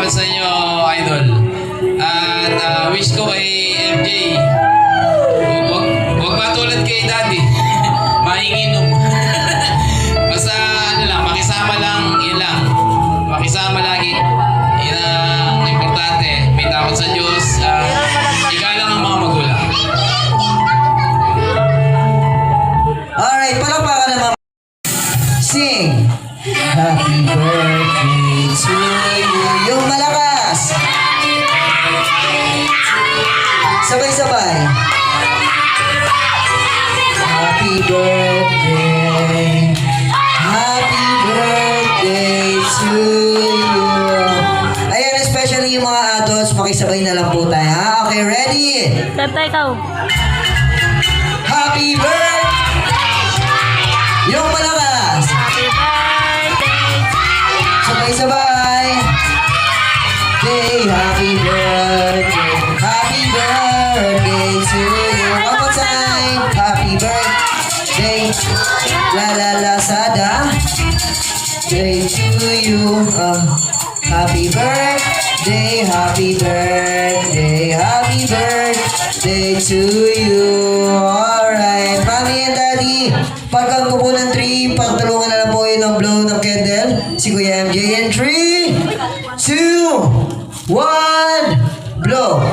salamat sa inyo, Idol. At wish ko kay MJ, huwag matulad kay Daddy. Mainginom. Basta ano lang, makisama lang, yun lang. Makisama lagi. Yun ang importante. May takot sa Diyos. Igalang ang mga magulang. Alright, palakpakan naman. Sing. Happy birthday to you. Yung malakas. Sabay-sabay. Happy birthday. Happy birthday to you. Ayan, especially yung mga adults, makisabay na lang po tayo. Ha? Okay, ready? Tata, ikaw. Happy birthday. Yung malakas. Happy birthday. Sabay-sabay. Happy birthday. Happy birthday to you. One more time. Happy birthday. La la la sada. Day to you. Happy birthday. Happy birthday. Happy birthday to you. Alright. Mommy and Daddy, pagkang ko po ng 3, pagtulungan na lang po yun ng blow ng candle. Si Kuya MJ in 3, 2, 1, blow.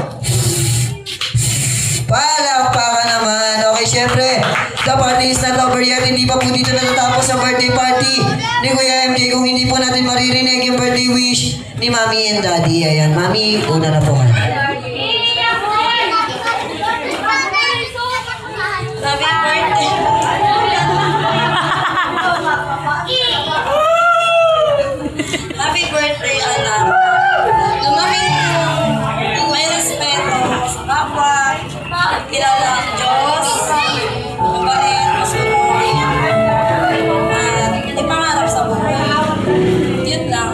Palakpakan naman. Okay, syempre, the party is not over yet. Hindi pa po dito natatapos ang birthday party ni Kuya MJ kung hindi po natin maririnig yung birthday wish ni Mommy and Daddy. Ayan, Mommy, una na po kayo. Happy birthday, anak. Lumamig may respeto sa kapwa, kilala ang Diyos, mabait, masunurin, at ipangarap sa buhay. Yun lang.